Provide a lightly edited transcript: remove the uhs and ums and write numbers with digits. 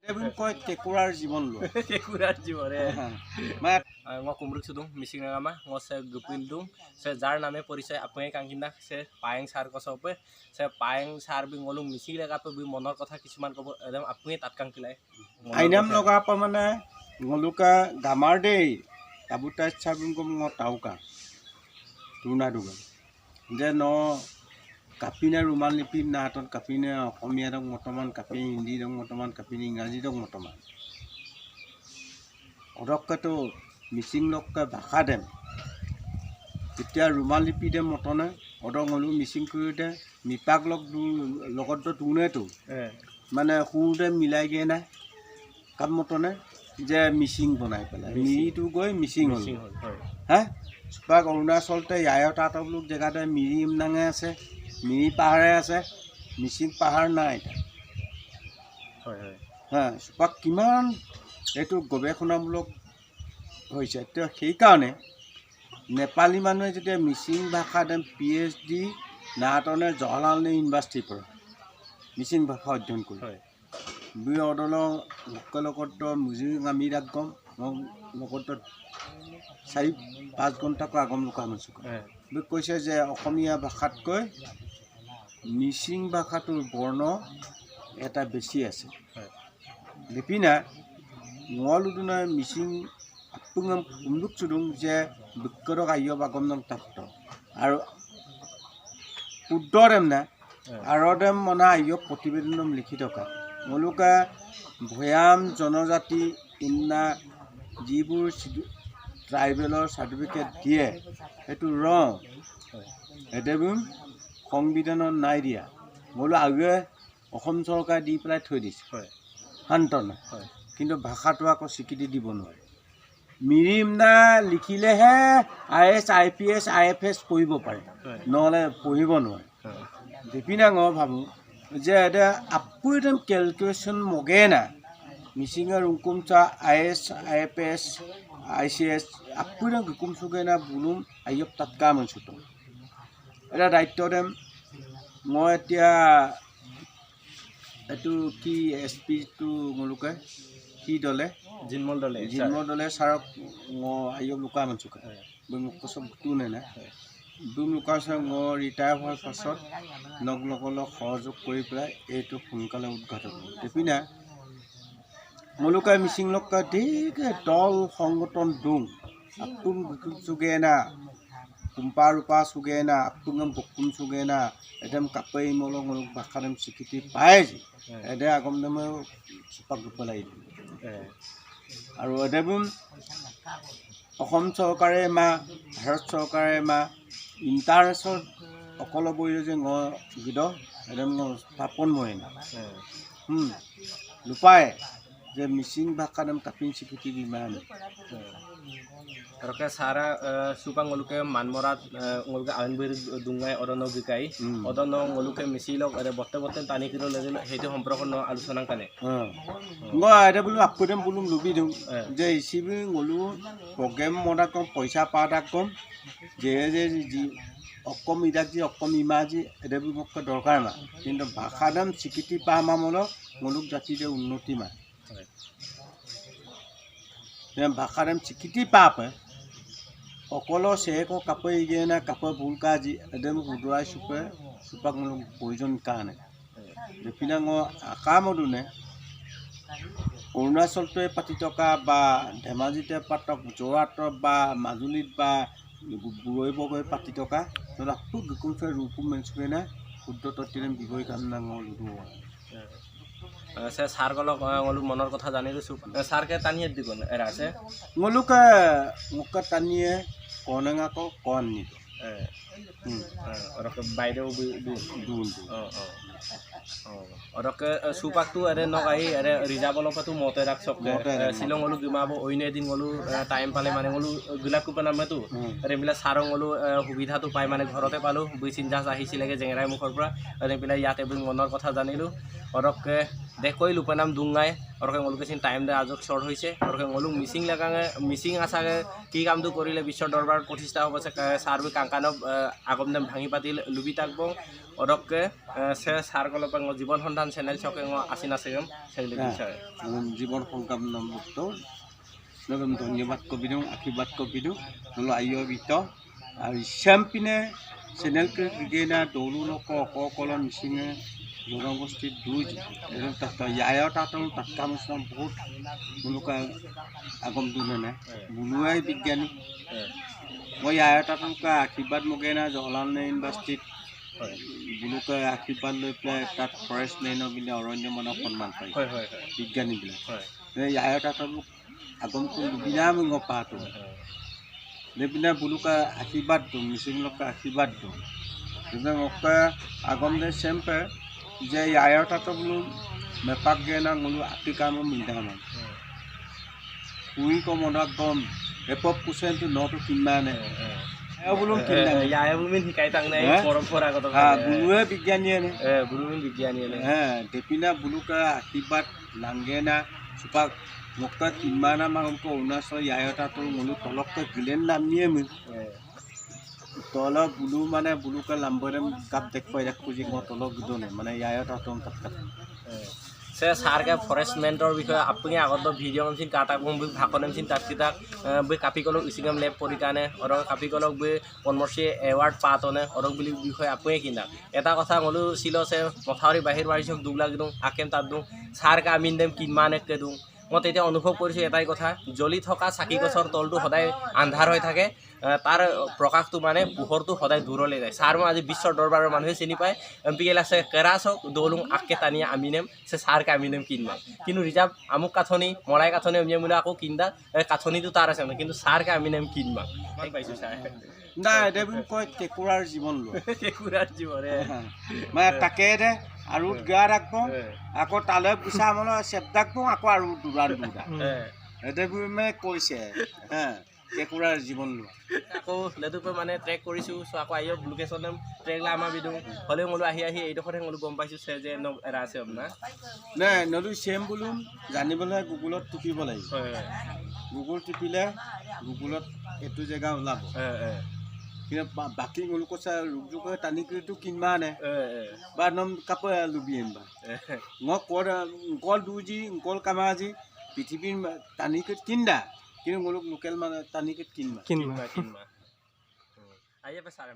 Ebun koi kekurar জীবন lo. Kekurar জীবন Ma ngo kumruk sudung missing ngama ngo se gupil dung se jar name পরিচয় apnge kangkinda se Payeng sar ko sope se Payeng sar bi ngolung missing lega pe bi monor kotha kisuman kobo edem apnge tatkang kilai ainam loga pa mane ngoluka gamar dei tabuta sabun ko ngo tauka tuna duga je no kapine rumal lipi na ton kapine অসমীয়া dong motoman kapine hindi dong motoman kapine ingraji dong motoman odokkato missing lokka bhasha dem তেতিয়া rumal lipi dem motone odong ngolu missing kuride mipak lok du logot do tune to মানে খুদে মিলাই গে না কাম মতনে যে missing বনাই পেলাই মিৰিটো গৈ মিসিং হল হ্যাঁ সুপাক অৰুণাচলতে ইয়ায়ত আটবলুক জেগাতে মিৰি নাঙে আছে মিৰি পাহাৰে আছে মিসিং পাহাৰ নাই হয় হয় হ্যাঁ সুপাক কিমান এটো গৱেষণামূলক হৈছে তো সেই কাৰণে নেপালী মানুহে যেতিয়া মিসিং ভাষা দেম PhD নাটনে জৱাহৰলাল ইউনিভাৰ্চিটিৰ পৰা মিসিং ভাষা অধ্যয়ন কৰে দুই অদল লোকলকত মুজি আমি রাগম লগত 4-5 ঘণ্টা কো আগম লোক আনছো বি কৈছে যে অসমীয়া ভাষাতকৈ মিসিং ভাষাটোৰ বৰ্ণ এটা বেছি আছে লিপিনা ngoluduna মিসিং আপুঙম উমলুক চুদুং যে বিক্ৰক আইয় বাগম নং তাক্ত আৰু উদ্দৰম না আৰদম মনা আইয় প্ৰতিবেদনম লিখি থকা মলুকা ভয়াম জনজাতি ইন্না যিবোৰ ট্ৰাইবেলৰ সাৰ্টিফিকেট দিয়ে এটো ৰং এদেবুম সংবিধানত নাই দিয়া মলু আগে অসম চৰকাৰ দি পেলাই থৈ দিছে হয় শান্তন হয় কিন্তু ভাষাটো আকৌ স্বীকৃতি দিব নোৱাৰে মিৰিম না লিখিলেহে IS IPS IFS পঢ়িব পাৰে নহলে পঢ়িব নোৱাৰে দেপিনা ঙ ভাবু যে এটা আপুইদম calculation মগেনা মিসিংৰ উকুমচা IS IPS ICS আপুইদম গুকুম সুগেনা Blum আইয়প তাতকা মনসুত এটা দায়িত্ব দেম মই এতিয়া এটো কি SP টু মলুকা কি দলে জিনমল দলে সাৰক আইয়প লুকা মনসুকা বমুক কসব তুনে না দুম লুকাছে ৰিটায়াৰ হোৱাৰ পাছত লগলক সহযোগ কৰি পেলাই এইটো সোনকালে উদ্ঘাটন দেপিনা মলুকা মিসিং লক্কা দিকে দল সংগঠন দুং আপুং গুকুম সুগেনা কুম্পা ৰূপা সুগেনা আপুঙম বকুম সুগেনা এদম কাপৈ মলং মলক ভাষাদম স্বীকৃতি পায় যে এদে আগম দমে সুপাক পেলাই আৰু এদেবুম অসম চৰকাৰে মা ভাৰত চৰকাৰে মা ইন্টাৰনেশ্যনেল অকল বইলে যে ঙ গিদ এদম স্থাপন মৰেনা লুপায় যে মিসিং ভাষা নাম কাপিন স্বীকৃতি বিমান ৰকে সাৰা সুপাং ngoluke মানমৰাত ngoluke আইনবিৰ দুঙ্গাই অদন বিকাই অদন ngoluke মিছিলক এৰে বতে টানি কিলো লেজেল হেতু সম্পৰ্ক আলোচনা কানে গ এটা বলু আপুদেম বলুম লুবি দিম যে ইসিবি ngolu প্ৰগ্ৰাম মডা কম পইচা পাটা কম যে জি অকম ইদাজি অকম ইমাজি এদেবি মোক দৰকাৰ মা কিন্তু ভাষাদাম স্বীকৃতি পা মামলক ngoluk জাতিৰে উন্নতি মা ভাষাদাম স্বীকৃতি পাপে অকল সেকো কাপৈ গেনা কাপৈ ভুলকাজি এদেম উদৰাই সুপাক মলক প্ৰয়োজন কাৰণে দেপিনা ঙ আকামদুনে অৰুণাচলতে পাতি থকা বা ধেমাজিতে পাতক যোৰহাট বা মাজুলীত বা বুৰৈবগৈ পাতি থকা তলাপু গুকুমফে ৰূপু মেনছুনা শুদ্ধ তত্তিৰেম বিভয় কাম না ঙ লুদু সে সাৰ গলক ngolu মনৰ কথা জানিলো সারকে টানিয়ে দিব এরা আছে ngoluka মুকা টানিয়ে কনাঙা কো কোন নি অরকে বাইদেও দুন অরকে সুপাকটো এৰে নগাই এৰে ৰিজাৰ্ভ লপটো মতে ৰাখ সকে শিলং গলু গিমাব অইনে দিন গলু টাইম পালে মানে গলু গুলা কুপে নামেতো ৰেবিলা সাৰং গলু সুবিধাটো পাই মানে ঘৰতে পালো বুই চিন্তা আহিছিলেগে জেংৰাই মুখৰ পৰা ৰেবিলা ইয়াতে বুই মনৰ কথা জানিলো অৰকে দেখকৈ লুপনাম দুঙ্গাই অৰকে ngolu কেছিন টাইম দে আজক শৰ্ট হইছে অৰকে ngolu মিসিং লাগাঙে মিসিং আছাগে কি কামটো কৰিলে বিশ্ব দৰবাৰ প্ৰতিষ্ঠা হ'ব আছে সাৰবি কাংকানব আগমদম ভাঙি পাতিল লুবি তাকব অৰকে সে সার কল পাঙ্গ জীবন সন্ধান চ্যানেল চকে আসিন আছে সেই বিষয়ে জীবন সংগ্রাম নম্বরটো নগম ধন্যবাদ কবিদুং আশীর্বাদ কবিদুং নলো আইয় বিত আৰু শ্যাম্পিনে চ্যানেল কে গেনা দৌলু লক কল মিছিঙে জনগোষ্ঠী দুজ এজন তাত ইয়ায় তাতং তাতকামসম বহুত মুলুকা আগম দুনে বুলুৱাই বিজ্ঞানী মই ইয়ায় তাতংকা আশীৰ্বাদ মগেনা জহলাল ইউনিভাৰ্চিটিত বুলুকা আশীৰ্বাদ লৈ পেলাই তাত ফৰেষ্ট লাইনৰ বিনে অৰণ্য মানৱ সন্মান পায় বিজ্ঞানীবিলাক ইয়ায় তাতং আগম বিনামূল্য পাতো নেবিনা বুলুকা আশীৰ্বাদ দিওঁ মিচিং লোক আশীৰ্বাদ দিওঁ যেনে আগম দে চেম্পে যে ইয়াৰ তাতো বোলো মেপাক গেনা বোলো আতিকাম মিধামান কুই কম অনাগম এপপ কুচেনটো নটো কিমানে বোলো ইয়াৰ বুমিন শিকাই তাক নাই পৰম্পৰাগত বুলুৱে বিজ্ঞানীয়ে বুলুমিন বিজ্ঞানীয়ে দেপিনা বুলুকা আশীৰ্বাদ লাংগেনা চুপাক মক্কা কিমানা মাংক অৰুণাচল ইয়াৰ তাতো বোলো তলককে গিলেন নাম নিয়ে মি তল বুলু মানে বুলুকা লাম্বৰে কাপ দেখুৱাই খুজি মই তলক গুদনে মানে ইয়াৰ তাতো তাত সে সারকে ফরেস্টমেন্টর বিষয়ে আপনি আগত ভিডিও মিন কাটাক ভাষণ মিন তাত কিতাক বই কাপিকলক ইসিগাম লেব পরিকানে অরক কাপিকলক বই পদ্মশ্রী এওয়ার্ড পাতনে অরক বুলি বিষয়ে আপনি কিনা এটা কথা মলো ছিল সে মথাউরি বাহির মারিছক 2 লাখ দিওঁ আকেম তাত দিওঁ সারকে আমিন দেম কিমানেকে দিওঁ মই তেতিয়া অনুভৱ কৰিছোঁ এটাই কথা জ্বলি থকা চাকি গছৰ তলটো সদায় আন্ধাৰ হৈ থাকে তাৰ প্ৰকাশটো মানে পোহৰটো সদায় দূৰলৈ যায় সাৰ মই আজি বিশ্বৰ দৰবাৰৰ মানুহে চিনি পায় এমপিএল আছে কেৰাচক দৌলুং আকে টানিয়ে আমিনেম সে সাৰকে আমিনেম কিনমাম কিন্তু ৰিজাৰ্ভ আমুক কাঠনি মৰাই কাঠনি অমিয়ে মোলে আকৌ কিনদা কাঠনিটো তাৰ আছে কিন্তু সাৰকে আমিনেম কিনমাম পাইছোঁ ছাৰ নাই দেবুন কয় কেকুৰাৰ জীৱন লোৱা কেকুৰাৰ জীৱন মানে তাকে দে আৰু গা ৰাখব আকৌ তালৈ পুছা মানে চেপদাক পো আকৌ আৰু দুৰান দুটা এদেবুমে কৈছে কেকুৰাৰ জীৱন লোৱা আকৌ লেদুপে মানে ট্ৰেক কৰিছোঁ চ' আকৌ আহি লোকেশ্যন ট্ৰেকলা আমাৰ বিদুং হ'লেও মোলো আহি এইডোখৰতে মোলো গম পাইছোঁ চে যে এৰা আছে আপোনাৰ নাই নদী চেম বোলো জানিবলৈ গুগলত টিপিব লাগিব গুগল টিপিলে গুগলত এইটো জেগা ওলাব কিন্তু বাকী মোলো কৈছে ৰোগযোগে টানিকিটো কিনমানে বা নম কাপোৰ লুবি আনিবা মই কল দুজি কল কামাজি পৃথিৱীৰ টানিকিট কিন্দা কিন্তু মোলোক লোকেল মানে টানিকিট কিনবা আহি ছাৰ